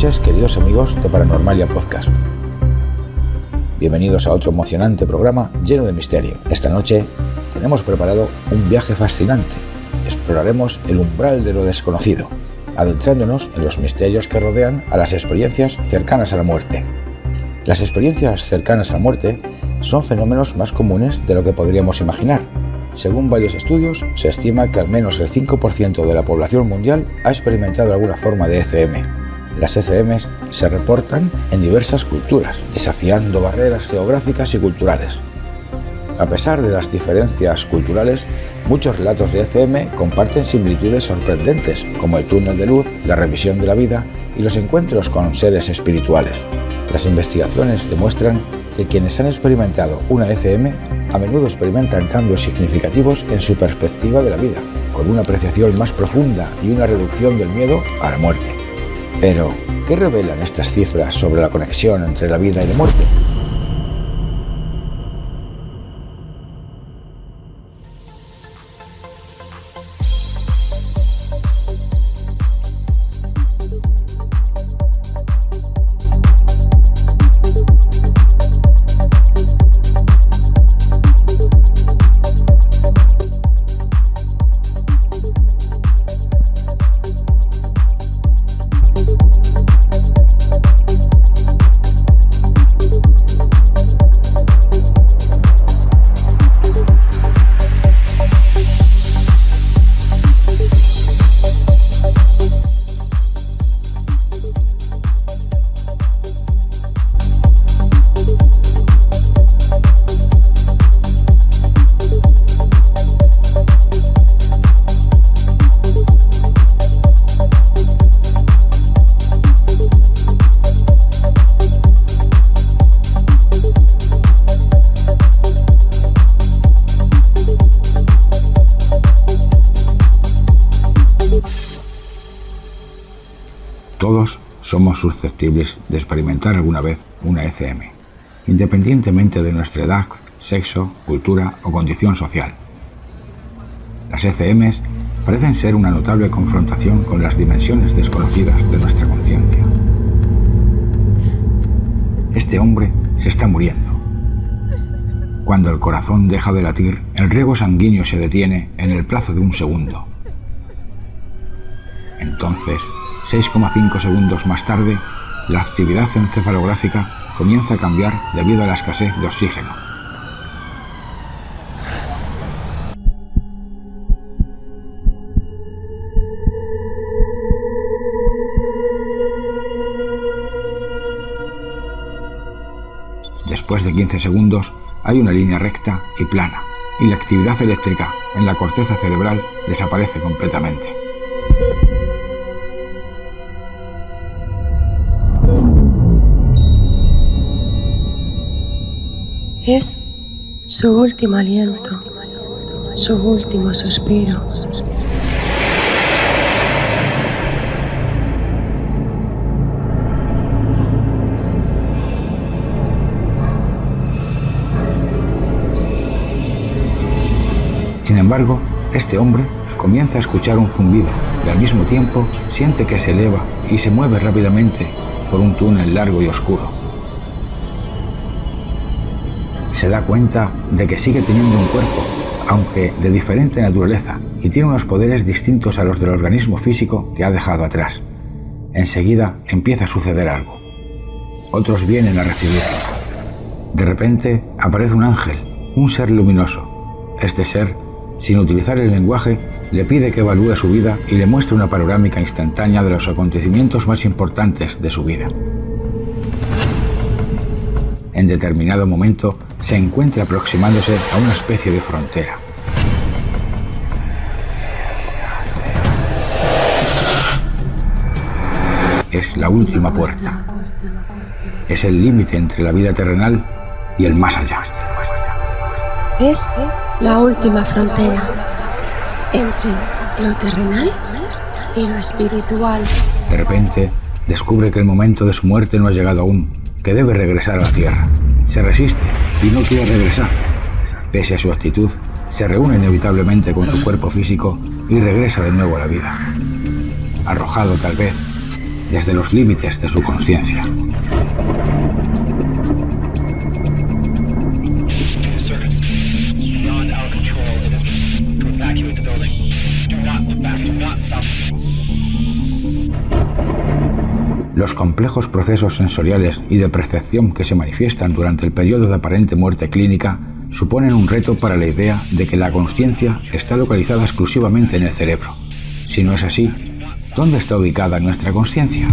noches, queridos amigos de Paranormalia Podcast. Bienvenidos a otro emocionante programa lleno de misterio. Esta noche tenemos preparado un viaje fascinante. Exploraremos el umbral de lo desconocido, adentrándonos en los misterios que rodean a las experiencias cercanas a la muerte. Las experiencias cercanas a la muerte son fenómenos más comunes de lo que podríamos imaginar. Según varios estudios, se estima que al menos el 5% de la población mundial ha experimentado alguna forma de ECM. Las ECMs se reportan en diversas culturas, desafiando barreras geográficas y culturales. A pesar de las diferencias culturales, muchos relatos de ECM comparten similitudes sorprendentes, como el túnel de luz, la revisión de la vida y los encuentros con seres espirituales. Las investigaciones demuestran que quienes han experimentado una ECM a menudo experimentan cambios significativos en su perspectiva de la vida, con una apreciación más profunda y una reducción del miedo a la muerte. Pero, ¿qué revelan estas cifras sobre la conexión entre la vida y la muerte? Todos somos susceptibles de experimentar alguna vez una ECM, independientemente de nuestra edad, sexo, cultura o condición social. Las ECMs parecen ser una notable confrontación con las dimensiones desconocidas de nuestra conciencia. Este hombre se está muriendo. Cuando el corazón deja de latir, el riego sanguíneo se detiene en el plazo de un segundo. Entonces, 6,5 segundos más tarde, la actividad encefalográfica comienza a cambiar debido a la escasez de oxígeno. Después de 15 segundos, hay una línea recta y plana, y la actividad eléctrica en la corteza cerebral desaparece completamente. Es su último aliento, su último suspiro. Sin embargo, este hombre comienza a escuchar un zumbido y al mismo tiempo siente que se eleva y se mueve rápidamente por un túnel largo y oscuro. Se da cuenta de que sigue teniendo un cuerpo, aunque de diferente naturaleza, y tiene unos poderes distintos a los del organismo físico que ha dejado atrás. Enseguida empieza a suceder algo. Otros vienen a recibirlo. De repente aparece un ángel, un ser luminoso. Este ser, sin utilizar el lenguaje, le pide que evalúe su vida y le muestre una panorámica instantánea de los acontecimientos más importantes de su vida. En determinado momento, se encuentra aproximándose a una especie de frontera. Es la última puerta. Es el límite entre la vida terrenal y el más allá. Es la última frontera entre lo terrenal y lo espiritual. De repente, descubre que el momento de su muerte no ha llegado aún, que debe regresar a la tierra. Se resiste y no quiere regresar. Pese a su actitud, se reúne inevitablemente con su cuerpo físico y regresa de nuevo a la vida. Arrojado tal vez, desde los límites de su conciencia. Los complejos procesos sensoriales y de percepción que se manifiestan durante el periodo de aparente muerte clínica suponen un reto para la idea de que la conciencia está localizada exclusivamente en el cerebro. Si no es así, ¿dónde está ubicada nuestra conciencia?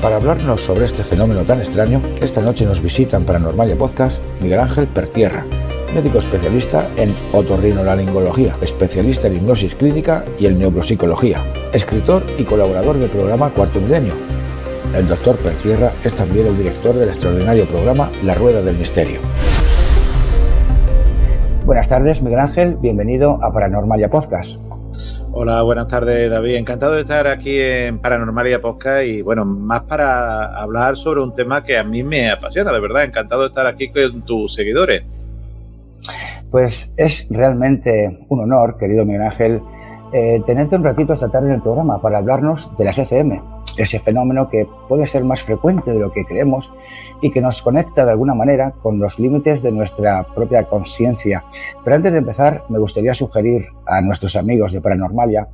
Para hablarnos sobre este fenómeno tan extraño, esta noche nos visitan Paranormalia Podcast Miguel Ángel Pertierra, médico especialista en otorrinolaringología, especialista en hipnosis clínica y en neuropsicología, escritor y colaborador del programa Cuarto Milenio. El doctor Pertierra es también el director del extraordinario programa La Rueda del Misterio. Buenas tardes, Miguel Ángel, bienvenido a Paranormalia Podcast. Hola, buenas tardes, David. Encantado de estar aquí en Paranormalia Podcast y, bueno, más para hablar sobre un tema que a mí me apasiona, de verdad. Encantado de estar aquí con tus seguidores. Pues es realmente un honor, querido Miguel Ángel, tenerte un ratito esta tarde en el programa para hablarnos de las ECM, ese fenómeno que puede ser más frecuente de lo que creemos y que nos conecta de alguna manera con los límites de nuestra propia conciencia. Pero antes de empezar, me gustaría sugerir a nuestros amigos de Paranormalia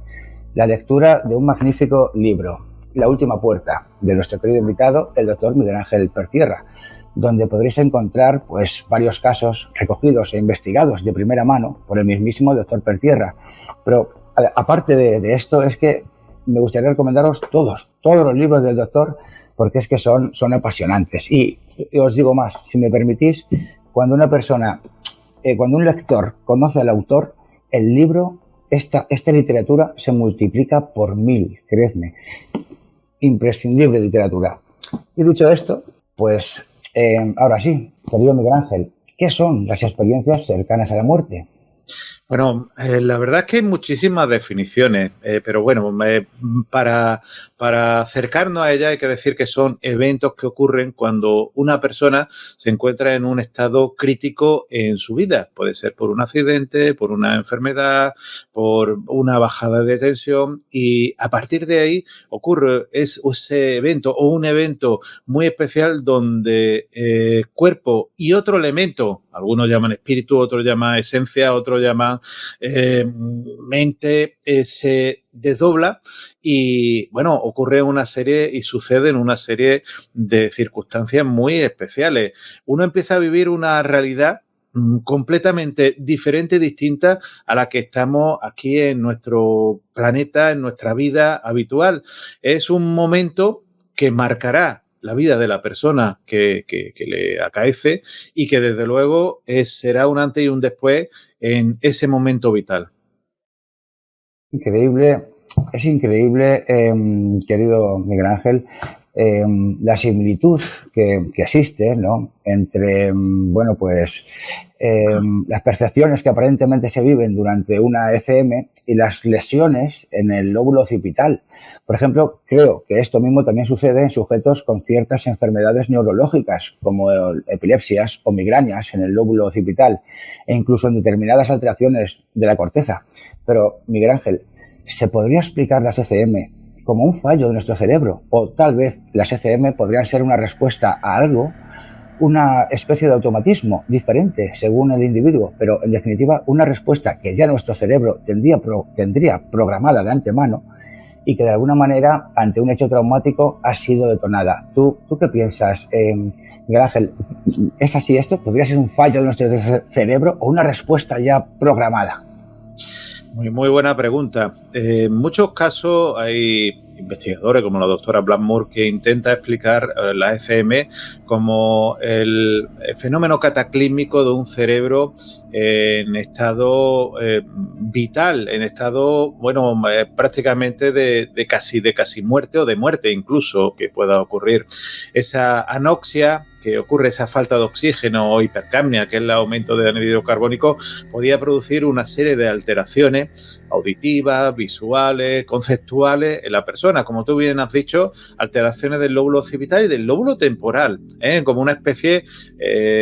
la lectura de un magnífico libro, La Última Puerta, de nuestro querido invitado, el doctor Miguel Ángel Pertierra, donde podréis encontrar pues, varios casos recogidos e investigados de primera mano por el mismísimo doctor Pertierra. Pero aparte de esto, es que me gustaría recomendaros todos los libros del doctor, porque es que son apasionantes. Y os digo más, si me permitís, cuando un lector conoce al autor, el libro, esta literatura se multiplica por 1000, creedme. Imprescindible literatura. Y dicho esto, pues ahora sí, querido Miguel Ángel, ¿qué son las experiencias cercanas a la muerte? Bueno, la verdad es que hay muchísimas definiciones, pero bueno, para acercarnos a ellas hay que decir que son eventos que ocurren cuando una persona se encuentra en un estado crítico en su vida. Puede ser por un accidente, por una enfermedad, por una bajada de tensión y a partir de ahí ocurre ese evento o un evento muy especial donde cuerpo y otro elemento, algunos llaman espíritu, otros llaman esencia, otros llaman mente, se desdobla y, bueno, ocurre una serie y suceden una serie de circunstancias muy especiales. Uno empieza a vivir una realidad completamente diferente, distinta a la que estamos aquí en nuestro planeta, en nuestra vida habitual. Es un momento que marcará la vida de la persona que le acaece y que desde luego será un antes y un después en ese momento vital. Es increíble, querido Miguel Ángel, la similitud que existe, ¿no?, entre las percepciones que aparentemente se viven durante una ECM y las lesiones en el lóbulo occipital. Por ejemplo, creo que esto mismo también sucede en sujetos con ciertas enfermedades neurológicas, como epilepsias o migrañas en el lóbulo occipital, e incluso en determinadas alteraciones de la corteza. Pero, Miguel Ángel, ¿se podría explicar las ECM como un fallo de nuestro cerebro? O tal vez las ECM podrían ser una respuesta a algo, una especie de automatismo diferente según el individuo, pero en definitiva una respuesta que ya nuestro cerebro tendría programada de antemano y que de alguna manera ante un hecho traumático ha sido detonada. ¿Tú qué piensas, Miguel Ángel? ¿Es así esto? ¿Podría ser un fallo de nuestro cerebro o una respuesta ya programada? Muy buena pregunta. En muchos casos hay investigadores como la doctora Blackmore que intenta explicar la ECM como el fenómeno cataclísmico de un cerebro en estado vital, en estado, prácticamente de casi muerte o de muerte incluso que pueda ocurrir. Esa anoxia que ocurre esa falta de oxígeno o hipercapnia, que es el aumento de anhídrido carbónico, podía producir una serie de alteraciones auditivas, visuales, conceptuales en la persona. Como tú bien has dicho, alteraciones del lóbulo occipital y del lóbulo temporal, como una especie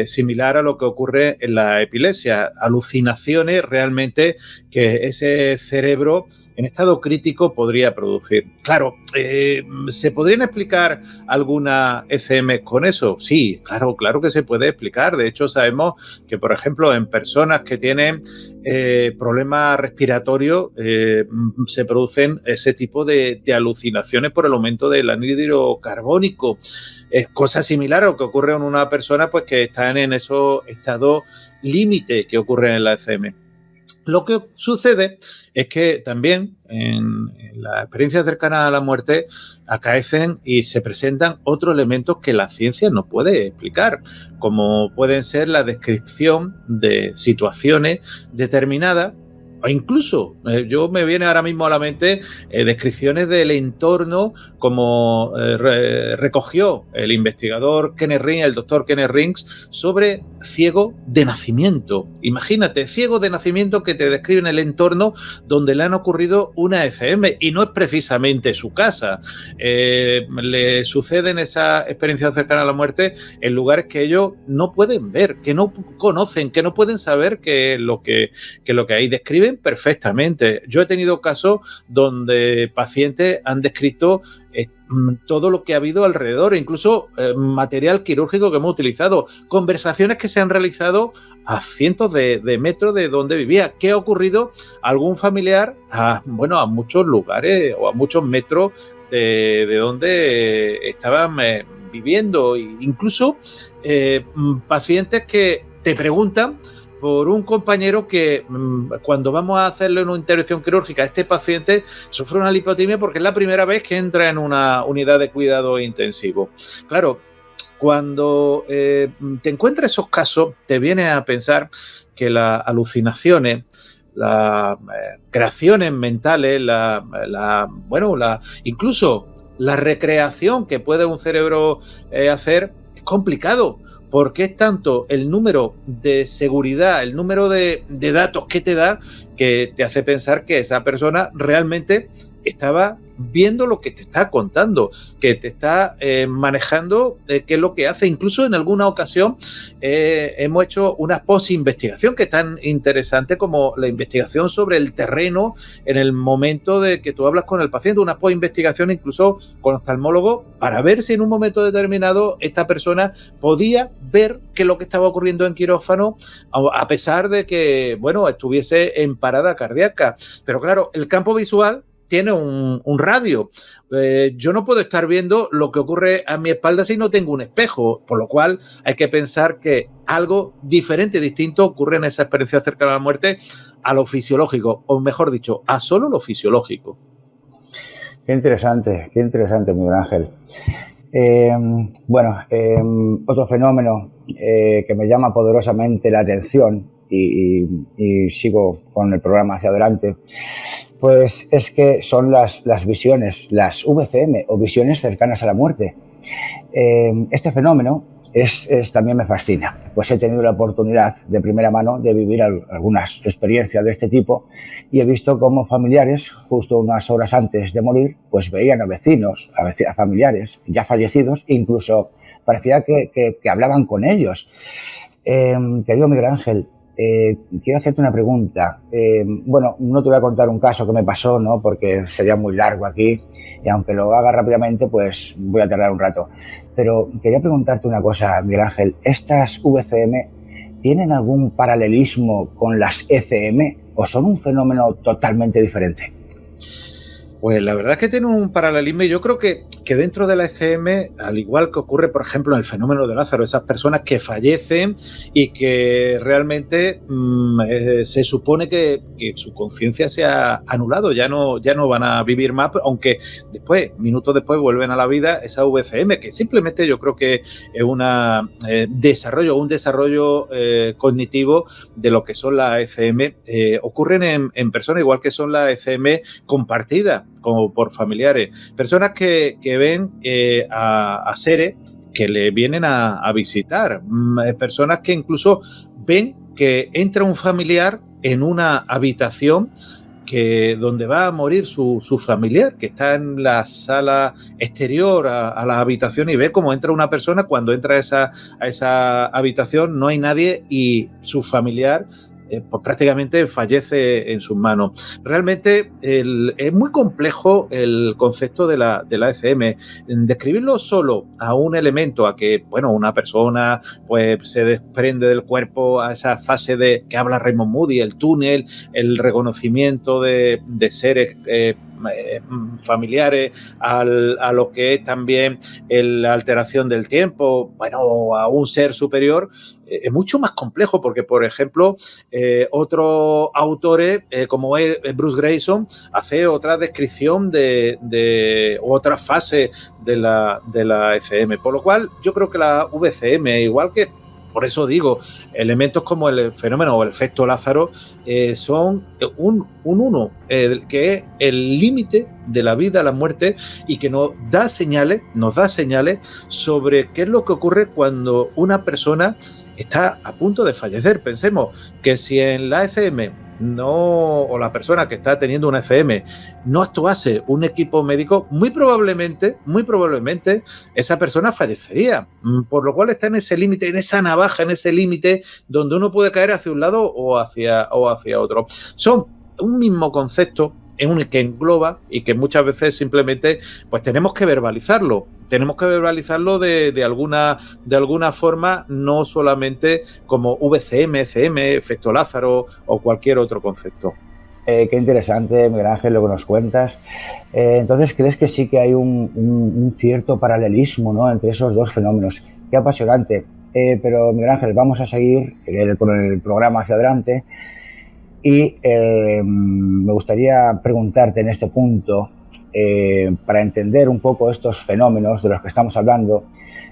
similar a lo que ocurre en la epilepsia. Alucinaciones realmente que ese cerebro en estado crítico podría producir. Claro, ¿se podrían explicar alguna ECM con eso? Sí, claro que se puede explicar. De hecho, sabemos que, por ejemplo, en personas que tienen problemas respiratorios se producen ese tipo de alucinaciones por el aumento del anhídrido carbónico. Es cosa similar a lo que ocurre en una persona pues, que están en esos estados límite que ocurren en la ECM. Lo que sucede es que también en la experiencia cercana a la muerte acaecen y se presentan otros elementos que la ciencia no puede explicar, como pueden ser la descripción de situaciones determinadas o incluso, yo me viene ahora mismo a la mente descripciones del entorno como recogió el investigador Kenneth Rings, el doctor Kenneth Rings, sobre ciego de nacimiento. Imagínate, ciego de nacimiento que te describen el entorno donde le han ocurrido una ECM y no es precisamente su casa. Le suceden esa experiencia cercana a la muerte en lugares que ellos no pueden ver, que no conocen, que no pueden saber que lo que hay. Describen perfectamente. Yo he tenido casos donde pacientes han descrito todo lo que ha habido alrededor, incluso material quirúrgico que hemos utilizado, conversaciones que se han realizado a cientos de metros de donde vivía. ¿Qué ha ocurrido? Algún familiar a muchos lugares o a muchos metros de donde estaban viviendo. Incluso pacientes que te preguntan por un compañero que cuando vamos a hacerle una intervención quirúrgica, este paciente sufre una lipotimia porque es la primera vez que entra en una unidad de cuidado intensivo. Claro, cuando te encuentras esos casos, te viene a pensar que las alucinaciones, las creaciones mentales, incluso la recreación que puede un cerebro hacer es complicado. Porque es tanto el número de seguridad, el número de datos que te da, que te hace pensar que esa persona realmente estaba viendo lo que te está contando, que te está manejando qué es lo que hace. Incluso en alguna ocasión hemos hecho una post-investigación que es tan interesante como la investigación sobre el terreno en el momento de que tú hablas con el paciente, una post-investigación incluso con oftalmólogo para ver si en un momento determinado esta persona podía ver qué es lo que estaba ocurriendo en quirófano a pesar de que, estuviese en parada cardíaca. Pero claro, el campo visual tiene un radio. Yo no puedo estar viendo lo que ocurre a mi espalda si no tengo un espejo, por lo cual hay que pensar que algo diferente, distinto ocurre en esa experiencia cercana a la muerte a lo fisiológico, o mejor dicho, a solo lo fisiológico. Qué interesante, Miguel Ángel. Otro fenómeno que me llama poderosamente la atención y sigo con el programa hacia adelante, pues es que son las visiones, las VCM o visiones cercanas a la muerte. Este fenómeno también me fascina, pues he tenido la oportunidad de primera mano de vivir algunas experiencias de este tipo y he visto cómo familiares, justo unas horas antes de morir, pues veían a vecinos, a familiares ya fallecidos, incluso parecía que hablaban con ellos. Querido Miguel Ángel, quiero hacerte una pregunta. No te voy a contar un caso que me pasó, ¿no? Porque sería muy largo aquí y aunque lo haga rápidamente, pues voy a tardar un rato. Pero quería preguntarte una cosa, Miguel Ángel. ¿Estas VCM tienen algún paralelismo con las ECM o son un fenómeno totalmente diferente? Pues la verdad es que tiene un paralelismo y yo creo que dentro de la ECM, al igual que ocurre, por ejemplo, en el fenómeno de Lázaro, esas personas que fallecen y que realmente se supone que su conciencia se ha anulado, ya no van a vivir más, aunque después, minutos después, vuelven a la vida esa VCM, que simplemente yo creo que es un desarrollo cognitivo de lo que son las ECM. Ocurren en personas igual que son las ECM compartidas, como por familiares, personas que ven a seres que le vienen a visitar, personas que incluso ven que entra un familiar en una habitación donde va a morir su familiar, que está en la sala exterior a la habitación, y ve cómo entra una persona. Cuando entra a esa habitación no hay nadie y su familiar pues prácticamente fallece en sus manos. Realmente es muy complejo el concepto de la ECM. Describirlo solo a un elemento, a que una persona pues se desprende del cuerpo, a esa fase de que habla Raymond Moody, el túnel, el reconocimiento de seres familiares, a lo que es también la alteración del tiempo, a un ser superior, es mucho más complejo, porque, por ejemplo, otros autores, como es Bruce Grayson, hace otra descripción de otra fase de la ECM, por lo cual yo creo que la VCM, igual que, por eso digo, elementos como el fenómeno o el efecto Lázaro son un uno, que es el límite de la vida a la muerte, y que nos da señales sobre qué es lo que ocurre cuando una persona está a punto de fallecer. Pensemos que si en la ECM o la persona que está teniendo una ECM no actuase un equipo médico, muy probablemente esa persona fallecería, por lo cual está en ese límite, en esa navaja, en ese límite donde uno puede caer hacia un lado o hacia otro. Son un mismo concepto que engloba, y que muchas veces simplemente pues tenemos que verbalizarlo de alguna forma, no solamente como VCM, ECM, efecto Lázaro o cualquier otro concepto. Qué interesante, Miguel Ángel, lo que nos cuentas. Entonces, ¿crees que sí que hay un cierto paralelismo, ¿no?, entre esos dos fenómenos? Qué apasionante. Pero, Miguel Ángel, vamos a seguir con el programa hacia adelante. Y me gustaría preguntarte en este punto, para entender un poco estos fenómenos de los que estamos hablando,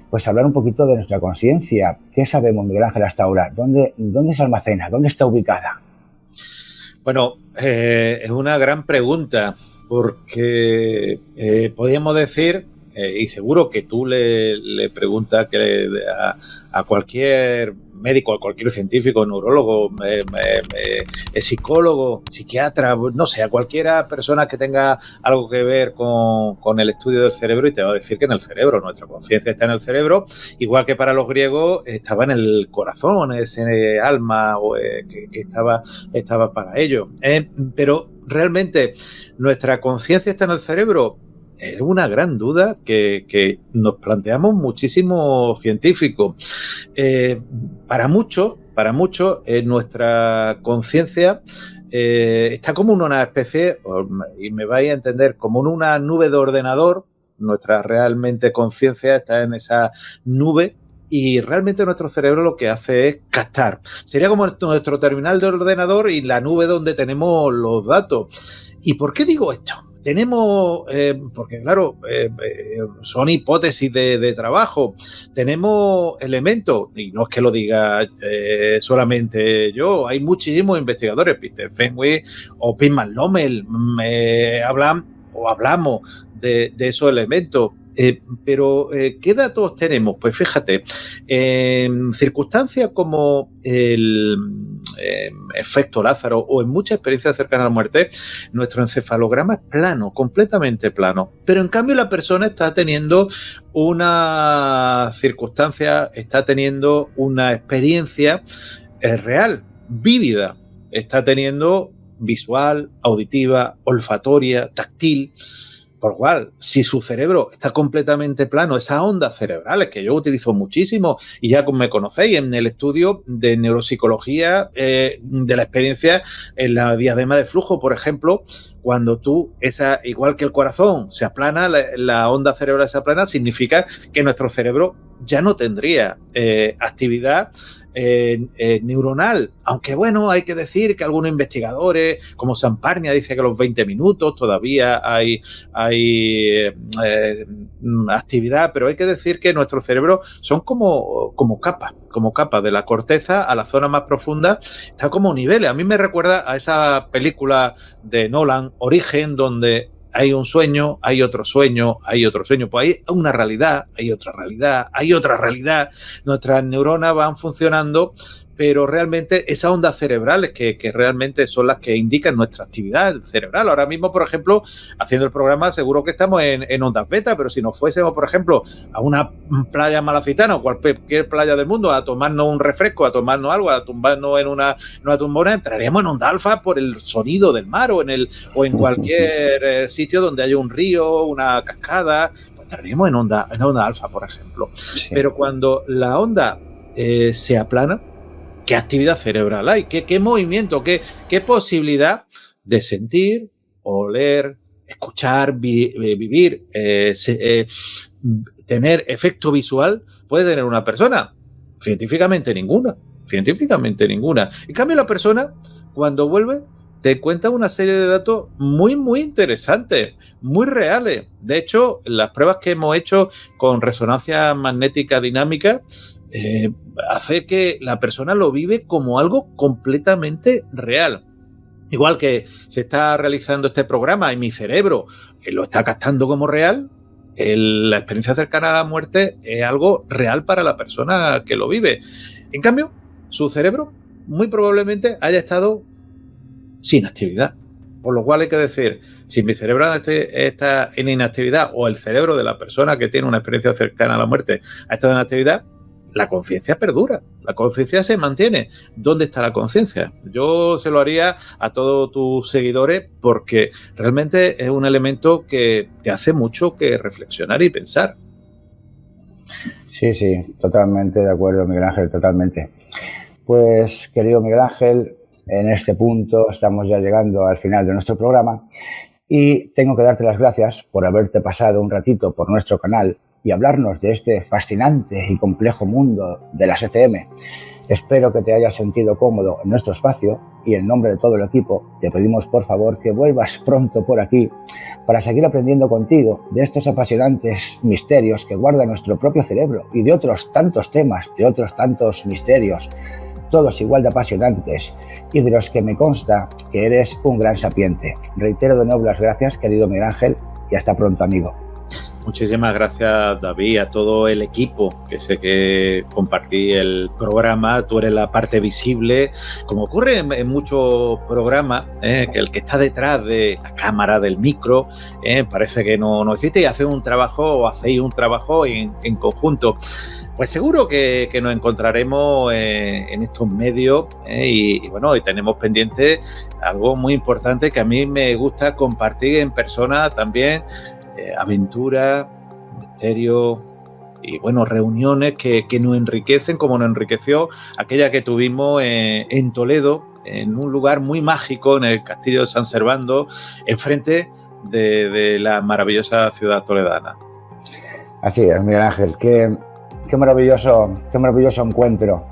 pues hablar un poquito de nuestra conciencia. ¿Qué sabemos, Miguel Ángel, hasta ahora? ¿Dónde se almacena? ¿Dónde está ubicada? Bueno, es una gran pregunta, porque podríamos decir, y seguro que tú le preguntas a cualquier médico, a cualquier científico, neurólogo, psicólogo, psiquiatra, no sé, a cualquiera persona que tenga algo que ver con el estudio del cerebro, y te va a decir que en el cerebro, nuestra conciencia está en el cerebro, igual que para los griegos estaba en el corazón, ese alma que estaba para ello. Pero realmente, ¿nuestra conciencia está en el cerebro? Es una gran duda que nos planteamos muchísimos científicos. Para muchos, nuestra conciencia está como en una especie, y me vais a entender, como en una nube de ordenador. Nuestra realmente conciencia está en esa nube, y realmente nuestro cerebro lo que hace es captar. Sería como nuestro terminal de ordenador y la nube donde tenemos los datos. ¿Y por qué digo esto? Tenemos, porque claro, son hipótesis de trabajo, tenemos elementos, y no es que lo diga solamente yo, hay muchísimos investigadores, Peter Fenwick o Pittman Lommel, hablamos de esos elementos. Pero, ¿qué datos tenemos? Pues fíjate, en circunstancias como el efecto Lázaro o en muchas experiencias cercanas a la muerte, nuestro encefalograma es plano, completamente plano. Pero en cambio la persona está teniendo una circunstancia, está teniendo una experiencia real, vívida. Está teniendo visual, auditiva, olfatoria, táctil. Por lo cual, si su cerebro está completamente plano, esas ondas cerebrales que yo utilizo muchísimo, y ya me conocéis en el estudio de neuropsicología de la experiencia en la diadema de flujo, por ejemplo, cuando igual que el corazón se aplana, la onda cerebral se aplana, significa que nuestro cerebro ya no tendría actividad neuronal, aunque bueno, hay que decir que algunos investigadores, como Samparnia, dice que a los 20 minutos todavía hay actividad, pero hay que decir que nuestro cerebro son como capas de la corteza a la zona más profunda, está como niveles. A mí me recuerda a esa película de Nolan, Origen, donde hay un sueño, hay otro sueño, hay otro sueño. Pues hay una realidad, hay otra realidad, hay otra realidad. Nuestras neuronas van funcionando, pero realmente esas ondas cerebrales que realmente son las que indican nuestra actividad cerebral. Ahora mismo, por ejemplo, haciendo el programa, seguro que estamos en ondas beta, pero si nos fuésemos, por ejemplo, a una playa malacitana o cualquier playa del mundo a tomarnos un refresco, a tomarnos algo, a tumbarnos en una tumbona, entraríamos en onda alfa por el sonido del mar o en cualquier sitio donde haya un río, una cascada, pues entraríamos en onda alfa, por ejemplo. Sí. Pero cuando la onda se aplana, ¿qué actividad cerebral hay? ¿Qué movimiento? ¿Qué posibilidad de sentir, oler, escuchar, vivir, tener efecto visual puede tener una persona? Científicamente ninguna. En cambio, la persona, cuando vuelve, te cuenta una serie de datos muy, muy interesantes, muy reales. De hecho, las pruebas que hemos hecho con resonancia magnética dinámica hace que la persona lo vive como algo completamente real. Igual que se está realizando este programa y mi cerebro lo está captando como real, la experiencia cercana a la muerte es algo real para la persona que lo vive. En cambio, su cerebro muy probablemente haya estado sin actividad. Por lo cual hay que decir, si mi cerebro está en inactividad o el cerebro de la persona que tiene una experiencia cercana a la muerte ha estado en actividad, la conciencia perdura, la conciencia se mantiene. ¿Dónde está la conciencia? Yo se lo haría a todos tus seguidores porque realmente es un elemento que te hace mucho que reflexionar y pensar. Sí, totalmente de acuerdo, Miguel Ángel, totalmente. Pues, querido Miguel Ángel, en este punto estamos ya llegando al final de nuestro programa y tengo que darte las gracias por haberte pasado un ratito por nuestro canal y hablarnos de este fascinante y complejo mundo de las ECM. Espero que te hayas sentido cómodo en nuestro espacio y en nombre de todo el equipo te pedimos por favor que vuelvas pronto por aquí para seguir aprendiendo contigo de estos apasionantes misterios que guarda nuestro propio cerebro y de otros tantos temas, de otros tantos misterios, todos igual de apasionantes y de los que me consta que eres un gran sapiente. Reitero de nuevo las gracias, querido Miguel Ángel, y hasta pronto, amigo. Muchísimas gracias, David, a todo el equipo, que sé que compartí el programa, tú eres la parte visible, como ocurre en muchos programas, que el que está detrás de la cámara, del micro, parece que no existe y hacéis un trabajo en conjunto. Pues seguro que nos encontraremos en estos medios y tenemos pendiente algo muy importante que a mí me gusta compartir en persona también, aventura, misterio y reuniones que nos enriquecen como nos enriqueció aquella que tuvimos en Toledo, en un lugar muy mágico, en el Castillo de San Servando, enfrente de la maravillosa ciudad toledana. Así es, Miguel Ángel, qué maravilloso encuentro.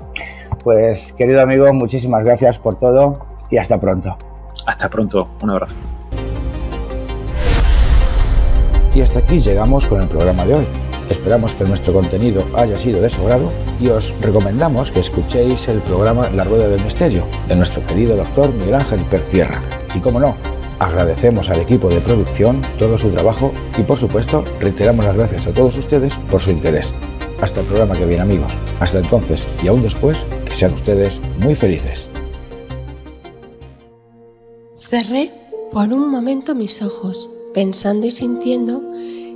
Pues, querido amigo, muchísimas gracias por todo y hasta pronto. Hasta pronto, un abrazo. Y hasta aquí llegamos con el programa de hoy. Esperamos que nuestro contenido haya sido de su agrado y os recomendamos que escuchéis el programa La Rueda del Misterio de nuestro querido doctor Miguel Ángel Pertierra. Y como no, agradecemos al equipo de producción todo su trabajo y por supuesto reiteramos las gracias a todos ustedes por su interés. Hasta el programa que viene, amigos. Hasta entonces y aún después, que sean ustedes muy felices. Cerré por un momento mis ojos, pensando y sintiendo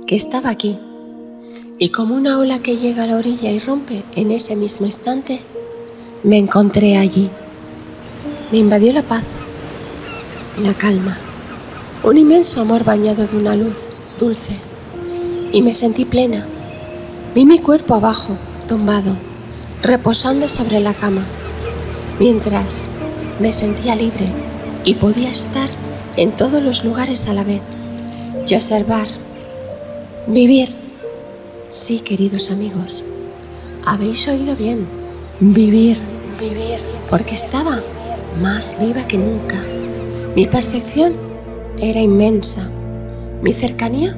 que estaba aquí. Y como una ola que llega a la orilla y rompe en ese mismo instante, me encontré allí. Me invadió la paz, la calma, un inmenso amor bañado de una luz dulce. Y me sentí plena. Vi mi cuerpo abajo, tumbado, reposando sobre la cama, mientras me sentía libre y podía estar en todos los lugares a la vez y observar, vivir. Sí, queridos amigos, habéis oído bien, vivir, porque estaba más viva que nunca. Mi percepción era inmensa, mi cercanía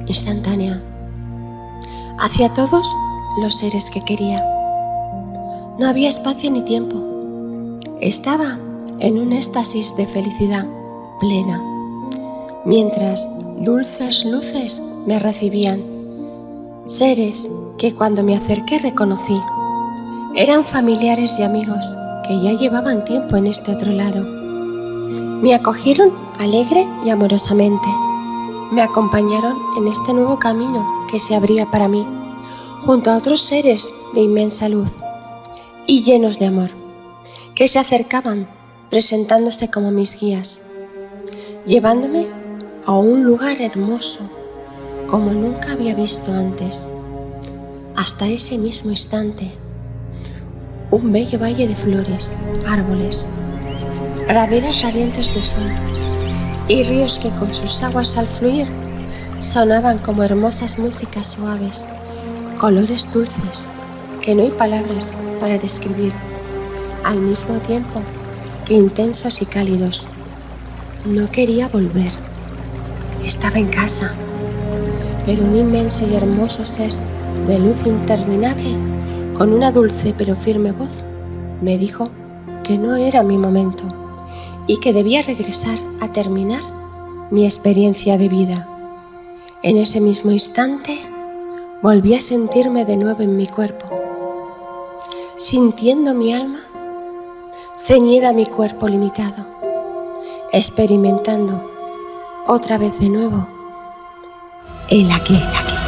instantánea, hacia todos los seres que quería. No había espacio ni tiempo. Estaba en un éxtasis de felicidad plena, mientras Dulces luces me recibían, seres que cuando me acerqué reconocí. Eran familiares y amigos que ya llevaban tiempo en este otro lado. Me acogieron alegre y amorosamente. Me acompañaron en este nuevo camino que se abría para mí, junto a otros seres de inmensa luz y llenos de amor, que se acercaban presentándose como mis guías, llevándome a un lugar hermoso como nunca había visto antes. Hasta ese mismo instante, un bello valle de flores, árboles, praderas radiantes de sol y ríos que con sus aguas al fluir sonaban como hermosas músicas suaves, colores dulces que no hay palabras para describir, al mismo tiempo que intensos y cálidos. No quería volver. Estaba en casa, pero un inmenso y hermoso ser de luz interminable, con una dulce pero firme voz, me dijo que no era mi momento y que debía regresar a terminar mi experiencia de vida. En ese mismo instante, volví a sentirme de nuevo en mi cuerpo, sintiendo mi alma ceñida a mi cuerpo limitado, experimentando otra vez de nuevo el aquí, el aquí.